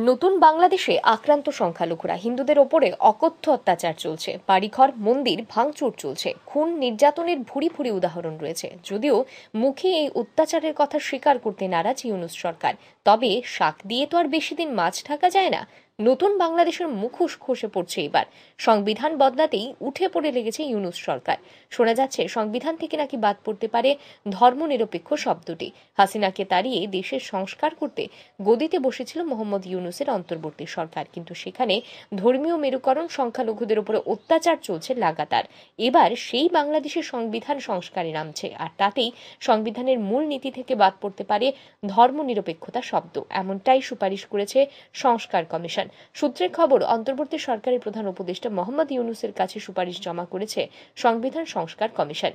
নতুন বাংলাদেশে আক্রান্ত সংখ্যালঘুরা হিন্দুদের ওপরে অকথ্য অত্যাচার চলছে, বাড়িঘর মন্দির ভাঙচুর চলছে, খুন নির্যাতনের ভুরি ভুরি উদাহরণ রয়েছে। যদিও মুখে এই অত্যাচারের কথা স্বীকার করতে নারাজ ইউনূস সরকার, তবে শাক দিয়ে তো আর বেশি দিন মাছ ঢাকা যায় না। নতুন বাংলাদেশের মুখোশ খসে পড়ছে এবার। সংবিধান বদলাতেই উঠে পড়ে লেগেছে ইউনূস সরকার। শোনা যাচ্ছে সংবিধান থেকে নাকি বাদ পড়তে পারে ধর্মনিরপেক্ষ শব্দটি। হাসিনাকে তাড়িয়ে দেশের সংস্কার করতে গদিতে বসেছিল মোহাম্মদ ইউনূসের অন্তর্বর্তী সরকার, কিন্তু সেখানে ধর্মীয় মেরুকরণ সংখ্যালঘুদের উপরে অত্যাচার চলছে লাগাতার। এবার সেই বাংলাদেশের সংবিধান সংস্কারে নামছে, আর তাতেই সংবিধানের মূল নীতি থেকে বাদ পড়তে পারে ধর্মনিরপেক্ষতা শব্দ, এমনটাই সুপারিশ করেছে সংস্কার কমিশন। সূত্রের খবর, অন্তর্বর্তী সরকারের প্রধান উপদেষ্টা মোহাম্মদ ইউনূসের কাছে সুপারিশ জমা করেছে সংবিধান সংস্কার কমিশন।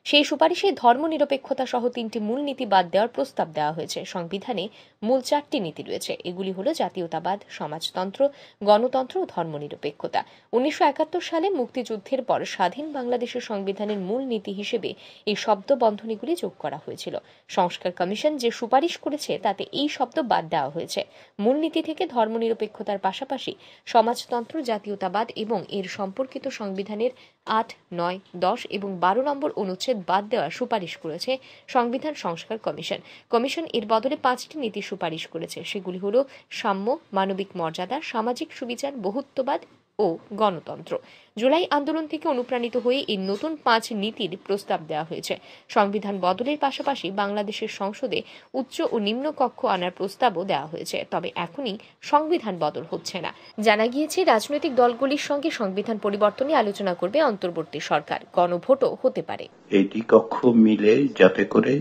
সেই সুপারিশে ধর্মনিরপেক্ষতা সহ 3টি মূলনীতি বাদ দেওয়ার প্রস্তাব দেওয়া হয়েছে। সংবিধানে মূল 4টি নীতি রয়েছে। এগুলি হলো জাতীয়তাবাদ, সমাজতন্ত্র, গণতন্ত্র ও ধর্মনিরপেক্ষতা। 1971 সালে মুক্তিযুদ্ধের পর স্বাধীন বাংলাদেশের সংবিধানের মূল নীতি হিসেবে এই শব্দ বন্ধনীগুলি যোগ করা হয়েছিল। সংস্কার কমিশন যে সুপারিশ করেছে তাতে এই শব্দ বাদ দেওয়া হয়েছে। মূলনীতি থেকে ধর্মনিরপেক্ষতার পাশাপাশি সমাজতন্ত্র, জাতীয়তাবাদ এবং এর সম্পর্কিত সংবিধানের 8, 9, 10 এবং 12 নম্বর অনুচ্ছেদ বাদ দেওয়ার সুপারিশ করেছে সংবিধান সংস্কার কমিশন। কমিশন এর বদলে 5টি নীতি সুপারিশ করেছে। সেগুলি হলো সাম্য, মানবিক মর্যাদা, সামাজিক সুবিচার, বহুত্ববাদ ও গণতন্ত্র। জুলাই আন্দোলন থেকে অনুপ্রাণিত হয়ে এই নতুন 5 নীতির প্রস্তাব দেওয়া হয়েছে। সংবিধান বদলের পাশাপাশি বাংলাদেশের সংসদে উচ্চ ও নিম্ন কক্ষ আনার প্রস্তাবও দেওয়া হয়েছে। তবে এখনই সংবিধান বদল হচ্ছে না। জানা গিয়েছে রাজনৈতিক দলগুলির সঙ্গে সংবিধান পরিবর্তনে আলোচনা করবে অন্তর্বর্তী সরকার। গণভোটও হতে পারে। এইটি কক্ষ মিলে যাতে করে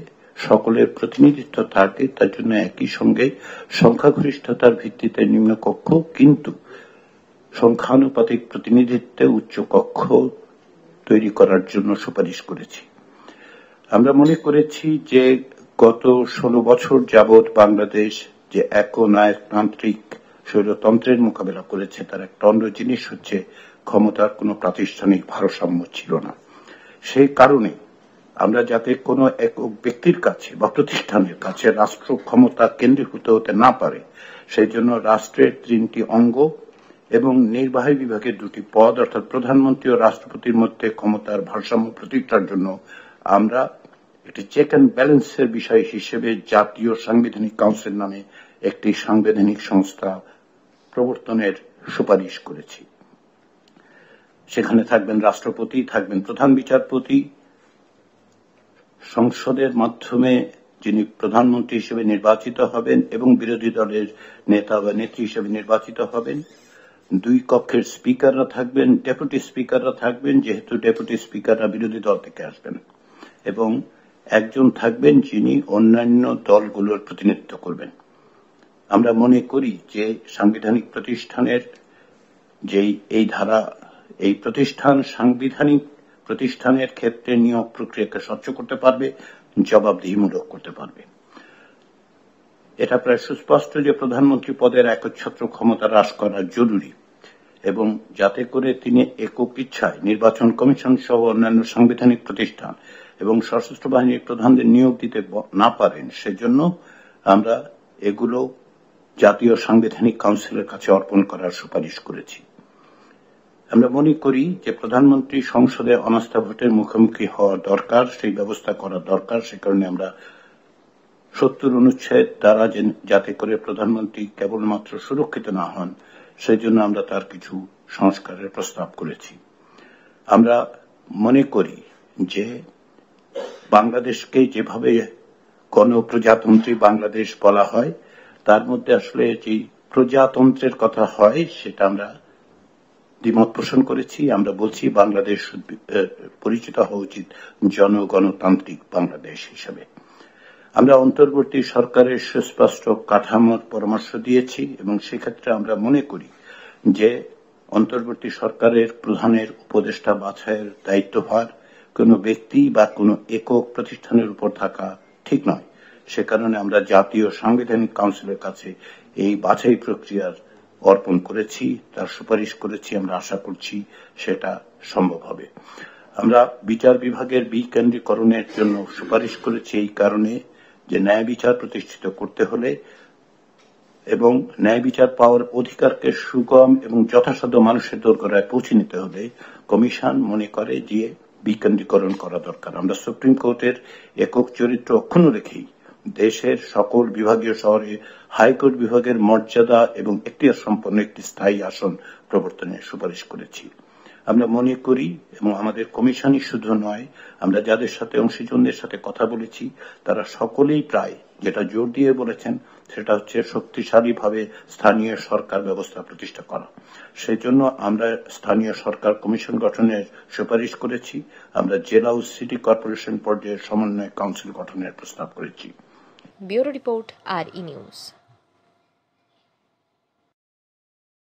সকলের প্রতিনিধিত্ব থাকে, তার জন্য একই সঙ্গে সংখ্যাগরিষ্ঠতার ভিত্তিতে নিম্নকক্ষ কিন্তু সংখ্যানুপাতিক প্রতিনিধিত্বে উচ্চ কক্ষ তৈরি করার জন্য সুপারিশ করেছি। আমরা মনে করেছি যে গত 16 বছর যাবৎ বাংলাদেশ যে একনায়কতান্ত্রিক স্বৈরতন্ত্রের মোকাবেলা করেছে, তার একটা অন্য জিনিস হচ্ছে ক্ষমতার কোনো প্রাতিষ্ঠানিক ভারসাম্য ছিল না। সেই কারণে আমরা যাতে কোনো একক ব্যক্তির কাছে বা প্রতিষ্ঠানের কাছে রাষ্ট্র ক্ষমতা কেন্দ্রীভূত হতে না পারে, সেই জন্য রাষ্ট্রের 3টি অঙ্গ এবং নির্বাহী বিভাগের 2টি পদ অর্থাৎ প্রধানমন্ত্রী ও রাষ্ট্রপতির মধ্যে ক্ষমতার ভারসাম্য প্রতিষ্ঠার জন্য আমরা একটি চেক অ্যান্ড ব্যালেন্সের বিষয় হিসেবে জাতীয় সাংবিধানিক কাউন্সিল নামে একটি সাংবিধানিক সংস্থা প্রবর্তনের সুপারিশ করেছি। সেখানে থাকবেন রাষ্ট্রপতি, থাকবেন প্রধান বিচারপতি, সংসদের মাধ্যমে যিনি প্রধানমন্ত্রী হিসেবে নির্বাচিত হবেন এবং বিরোধী দলের নেতা বা নেত্রী হিসেবে নির্বাচিত হবেন। 2 কক্ষের স্পিকাররা থাকবেন, ডেপুটি স্পিকাররা থাকবেন, যেহেতু ডেপুটি স্পিকাররা বিরোধী দল থেকে আসবেন, এবং একজন থাকবেন যিনি অন্যান্য দলগুলোর প্রতিনিধিত্ব করবেন। আমরা মনে করি যে সাংবিধানিক প্রতিষ্ঠানের যেই এই ধারা, এই প্রতিষ্ঠান সাংবিধানিক প্রতিষ্ঠানের ক্ষেত্রে নিয়োগ প্রক্রিয়াকে স্বচ্ছ করতে পারবে, জবাবদিহিমূলক করতে পারবে। এটা প্রায় সুস্পষ্ট যে প্রধানমন্ত্রী পদের একচ্ছত্র ক্ষমতা হ্রাস করা জরুরি, এবং যাতে করে তিনি একক ইচ্ছায় নির্বাচন কমিশন সহ অন্যান্য সাংবিধানিক প্রতিষ্ঠান এবং সশস্ত্র বাহিনীর প্রধানদের নিয়োগ দিতে না পারেন, সেজন্য আমরা এগুলো জাতীয় সাংবিধানিক কাউন্সিলের কাছে অর্পণ করার সুপারিশ করেছি। আমরা মনে করি যে প্রধানমন্ত্রী সংসদে অনাস্থা ভোটের মুখোমুখি হওয়া দরকার, সেই ব্যবস্থা করা দরকার। সে কারণে আমরা 70 অনুচ্ছেদ দ্বারা যাতে করে প্রধানমন্ত্রী কেবলমাত্র সুরক্ষিত না হন, সেই জন্য আমরা তার কিছু সংস্কারের প্রস্তাব করেছি। আমরা মনে করি যে বাংলাদেশকে যেভাবে গণপ্রজাতন্ত্রী বাংলাদেশ বলা হয়, তার মধ্যে আসলে যে প্রজাতন্ত্রের কথা হয় সেটা আমরা দ্বিমত পোষণ করেছি। আমরা বলছি বাংলাদেশ পরিচিত হওয়া উচিত জনগণতান্ত্রিক বাংলাদেশ হিসেবে। আমরা অন্তর্বর্তী সরকারের সুস্পষ্ট কাঠামোর পরামর্শ দিয়েছি, এবং সেক্ষেত্রে আমরা মনে করি যে অন্তর্বর্তী সরকারের প্রধানের উপদেষ্টা বাছাইয়ের দায়িত্বভার কোনো ব্যক্তি বা কোনো একক প্রতিষ্ঠানের উপর থাকা ঠিক নয়। সে কারণে আমরা জাতীয় সাংবিধানিক কাউন্সিলের কাছে এই বাছাই প্রক্রিয়ার অর্পণ করেছি, তার সুপারিশ করেছি। আমরা আশা করছি সেটা সম্ভব হবে। আমরা বিচার বিভাগের বিকেন্দ্রীকরণের জন্য সুপারিশ করেছি এই কারণে যে ন্যায় বিচার প্রতিষ্ঠিত করতে হলে এবং ন্যায় বিচার পাওয়ার অধিকারকে সুগম এবং যথাসাধ্য মানুষের দোরগোড়ায় পৌঁছে নিতে হলে কমিশন মনে করে যে বিকেন্দ্রীকরণ করা দরকার। আমরা সুপ্রিম কোর্টের একক চরিত্র অক্ষুণ্ণ রেখেই দেশের সকল বিভাগীয় শহরে হাইকোর্ট বিভাগের মর্যাদা এবং এখতিয়ার সম্পন্ন একটি স্থায়ী আসন প্রবর্তনের সুপারিশ করেছি। আমরা মনে করি, এবং আমাদের কমিশনই শুধু নয়, আমরা যাদের সাথে অংশীজনদের সাথে কথা বলেছি তারা সকলেই প্রায় যেটা জোর দিয়ে বলেছেন সেটা হচ্ছে শক্তিশালীভাবে স্থানীয় সরকার ব্যবস্থা প্রতিষ্ঠা করা। সেই জন্য আমরা স্থানীয় সরকার কমিশন গঠনের সুপারিশ করেছি। আমরা জেলা ও সিটি কর্পোরেশন পর্যায়ে সমন্বয় কাউন্সিল গঠনের প্রস্তাব করেছি। Bureau report, RE news.